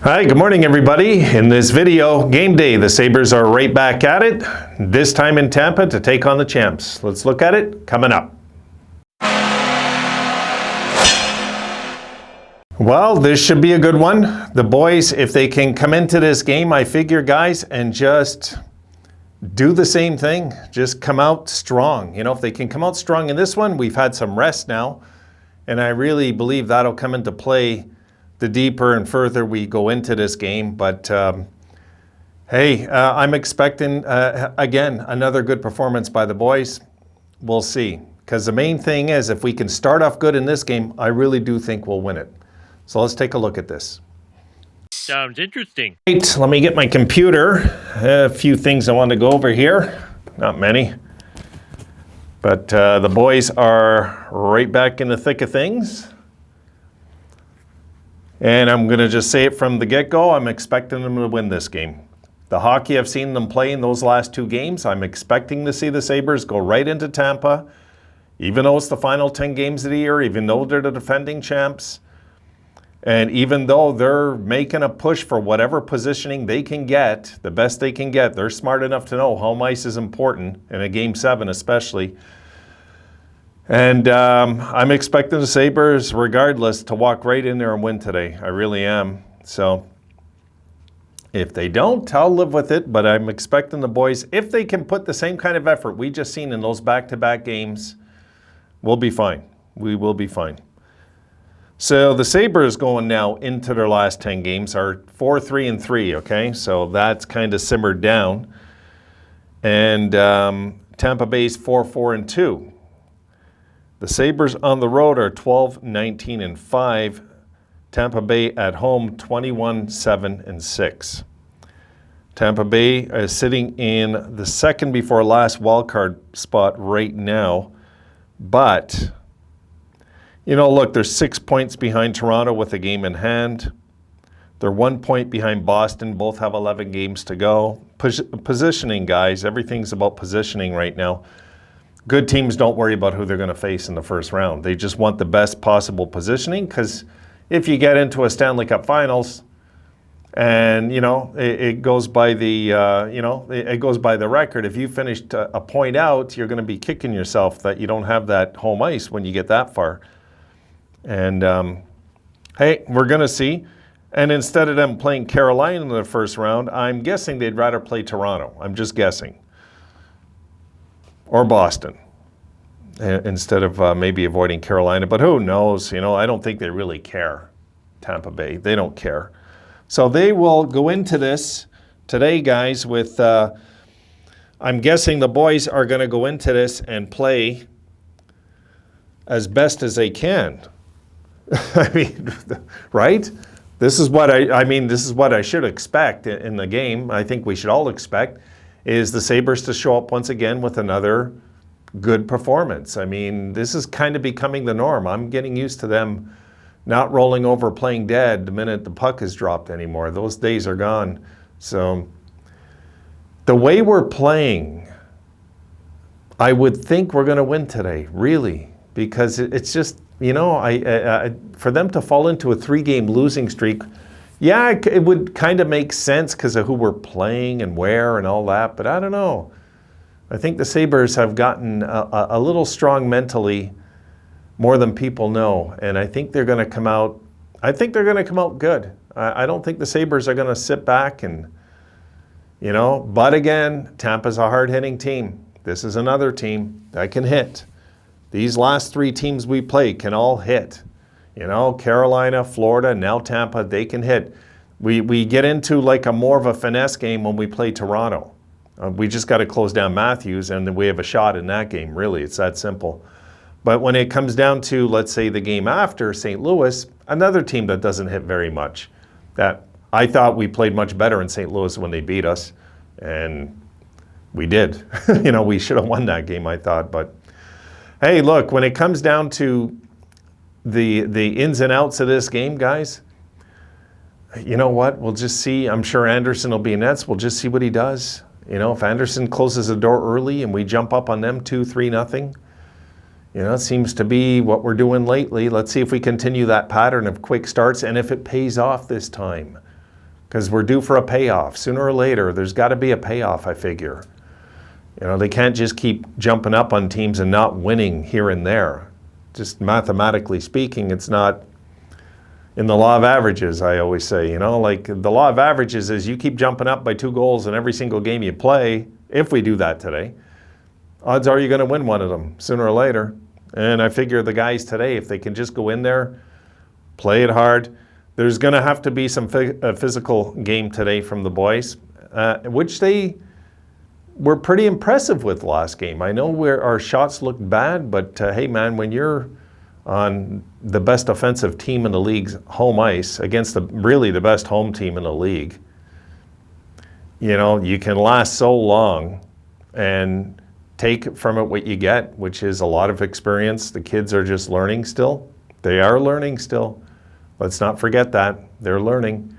Hi, good morning everybody. In this video, game day, the Sabres are right back at it, this time in Tampa to take on the champs. Let's look at it coming up. Well, this should be a good one. The boys, if they can come into this game, I figure, guys, and just do the same thing. Just come out strong. You know, if they can come out strong in this one, we've had some rest now, and I really believe that'll come into play the deeper and further we go into this game. But hey, I'm expecting, again, another good performance by the boys. We'll see. Because the main thing is, if we can start off good in this game, I really do think we'll win it. So let's take a look at this. Sounds interesting. Right, let me get my computer. A few things I want to go over here. Not many. But the boys are right back in the thick of things. And I'm going to just say it from the get-go, I'm expecting them to win this game. The hockey I've seen them play in those last two games, I'm expecting to see the Sabres go right into Tampa, even though it's the final 10 games of the year, even though they're the defending champs, and even though they're making a push for whatever positioning they can get, the best they can get. They're smart enough to know home ice is important, in a Game 7 especially. And I'm expecting the Sabres, regardless, to walk right in there and win today. I really am. So if they don't, I'll live with it. But I'm expecting the boys, if they can put the same kind of effort we just seen in those back-to-back games, we'll be fine. We will be fine. So the Sabres going now into their last 10 games are 4-3-3, okay? So that's kind of simmered down. And Tampa Bay's 4-4-2. The Sabres on the road are 12-19-5. Tampa Bay at home 21-7-6. Tampa Bay is sitting in the second before last wildcard spot right now. But, you know, look, they're 6 points behind Toronto with a game in hand. They're 1 point behind Boston. Both have 11 games to go. Positioning, guys. Everything's about positioning right now. Good teams don't worry about who they're going to face in the first round. They just want the best possible positioning, because if you get into a Stanley Cup Finals and, you know, it goes by the, it goes by the record. If you finished a point out, you're going to be kicking yourself that you don't have that home ice when you get that far. And, hey, we're going to see. And instead of them playing Carolina in the first round, I'm guessing they'd rather play Toronto. I'm just guessing. Or Boston, instead of maybe avoiding Carolina. But who knows? You know, I don't think they really care, Tampa Bay. They don't care. So they will go into this today, guys, with, I'm guessing the boys are going to go into this and play as best as they can. I mean, right? This is what this is what I should expect in the game. I think we should all expect is the Sabres to show up once again with another good performance. I mean, this is kind of becoming the norm. I'm getting used to them not rolling over, playing dead the minute the puck is dropped anymore. Those days are gone. So the way we're playing, I would think we're going to win today, really, because it's just, you know, for them to fall into a 3-game losing streak, yeah, it would kind of make sense because of who we're playing and where and all that, but I don't know. I think the Sabres have gotten a little strong mentally, more than people know, and I think they're going to come out, good. I don't think the Sabres are going to sit back and, you know, but again, Tampa's a hard-hitting team. This is another team that can hit. These last 3 teams we play can all hit. You know, Carolina, Florida, now Tampa, they can hit. We get into like a more of a finesse game when we play Toronto. We just got to close down Matthews, and then we have a shot in that game, really. It's that simple. But when it comes down to, let's say, the game after St. Louis, another team that doesn't hit very much, that I thought we played much better in St. Louis when they beat us, and we did. You know, we should have won that game, I thought. But, hey, look, when it comes down to the ins and outs of this game, guys, you know what? We'll just see. I'm sure Anderson will be in nets. We'll just see what he does. You know, if Anderson closes the door early and we jump up on them 2-3-0, you know, it seems to be what we're doing lately. Let's see if we continue that pattern of quick starts and if it pays off this time. because we're due for a payoff. Sooner or later, there's got to be a payoff, I figure. You know, they can't just keep jumping up on teams and not winning here and there. Just mathematically speaking, it's not in the law of averages, I always say. You know, like the law of averages is you keep jumping up by 2 goals in every single game you play. If we do that today, odds are you're going to win one of them sooner or later. And I figure the guys today, if they can just go in there, play it hard, there's going to have to be some physical game today from the boys, which they were pretty impressive with last game. I know where our shots looked bad, but hey man, when you're on the best offensive team in the league's home ice against really the best home team in the league, you know, you can last so long and take from it what you get, which is a lot of experience. The kids are just learning still. They are learning still. Let's not forget that. They're learning.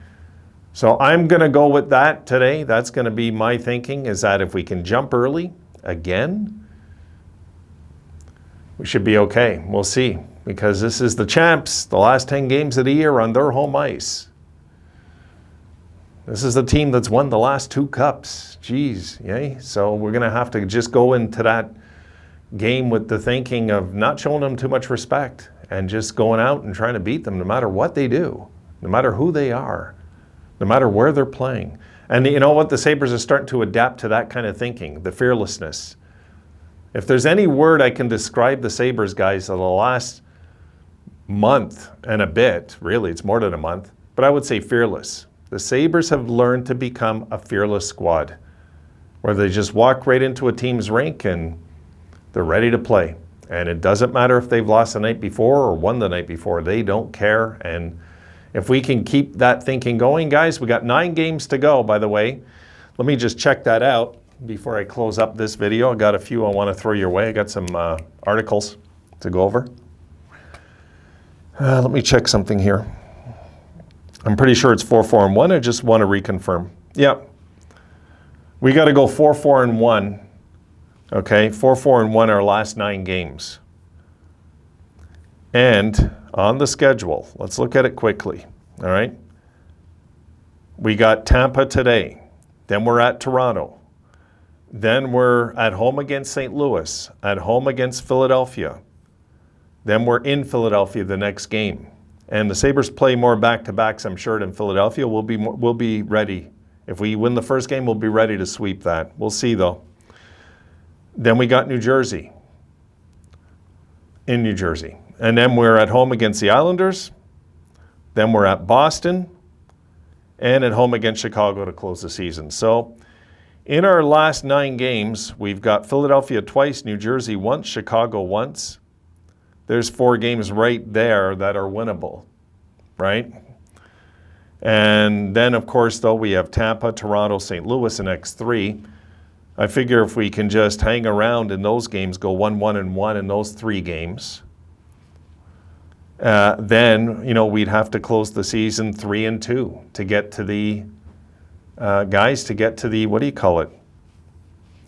So I'm going to go with that today. That's going to be my thinking, is that if we can jump early again, we should be okay. We'll see, because this is the champs, the last 10 games of the year on their home ice. This is the team that's won the last 2 cups. Jeez, yay. So we're going to have to just go into that game with the thinking of not showing them too much respect and just going out and trying to beat them no matter what they do, no matter who they are, no matter where they're playing. And you know what? The Sabres are starting to adapt to that kind of thinking, the fearlessness. If there's any word I can describe the Sabres guys of the last month and a bit, really, it's more than a month, but I would say fearless. The Sabres have learned to become a fearless squad, where they just walk right into a team's rink and they're ready to play. And it doesn't matter if they've lost the night before or won the night before. They don't care. And if we can keep that thinking going, guys, we got 9 games to go, by the way. Let me just check that out before I close up this video. I got a few I want to throw your way. I got some articles to go over. Let me check something here. I'm pretty sure it's 4-4-1. I just want to reconfirm. Yeah. We got to go 4-4-1. Okay, 4-4-1 our last 9 games. And on the schedule, let's look at it quickly. All right. We got Tampa today. Then we're at Toronto. Then we're at home against St. Louis, at home against Philadelphia. Then we're in Philadelphia the next game. And the Sabres play more back-to-backs, I'm sure, than Philadelphia. We'll be ready. If we win the first game, we'll be ready to sweep that. We'll see, though. Then we got New Jersey, in New Jersey. And then we're at home against the Islanders. Then we're at Boston and at home against Chicago to close the season. So in our last 9 games, we've got Philadelphia twice, New Jersey once, Chicago once. There's 4 games right there that are winnable, right? And then, of course, though, we have Tampa, Toronto, St. Louis in X3. I figure if we can just hang around in those games, go 1-1-1 in those 3 games, then, you know, we'd have to close the season 3-2 to get to the, to get to the, what do you call it?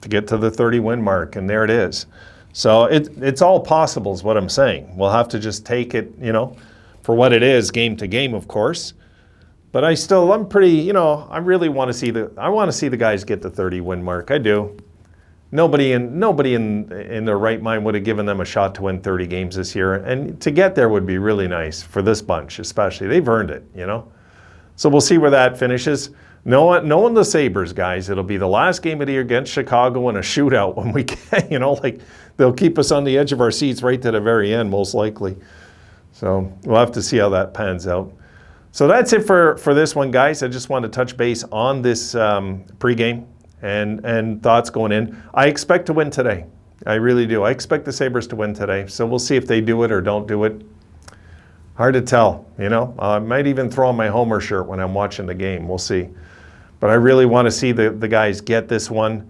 To get to the 30-win mark, and there it is. So it's all possible is what I'm saying. We'll have to just take it, you know, for what it is, game to game, of course. But I'm pretty, you know, I really want to see the guys get the 30-win mark. I do. Nobody in their right mind would have given them a shot to win 30 games this year. And to get there would be really nice for this bunch, especially. They've earned it, you know. So we'll see where that finishes. Knowing the Sabres, guys, it'll be the last game of the year against Chicago in a shootout when we can, you know, like they'll keep us on the edge of our seats right to the very end, most likely. So we'll have to see how that pans out. So that's it for this one, guys. I just want to touch base on this pregame and thoughts going in. I expect to win today. I really do. I expect the Sabres to win today. So we'll see if they do it or don't do it. Hard to tell, you know. I might even throw on my Homer shirt when I'm watching the game. We'll see. But I really want to see the guys get this one.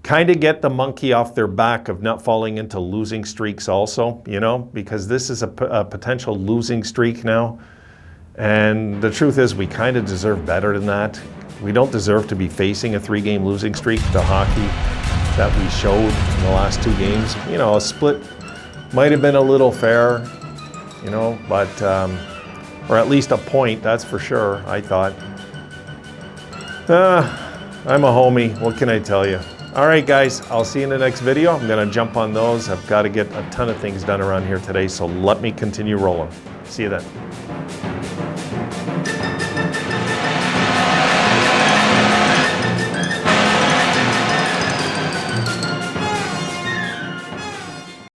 Kind of get the monkey off their back of not falling into losing streaks also, you know, because this is a potential losing streak now. And the truth is we kind of deserve better than that. We don't deserve to be facing a 3-game losing streak to hockey that we showed in the last 2 games. You know, a split might have been a little fair, you know, but, or at least a point, that's for sure, I thought. I'm a homie. What can I tell you? All right, guys, I'll see you in the next video. I'm going to jump on those. I've got to get a ton of things done around here today, so let me continue rolling. See you then.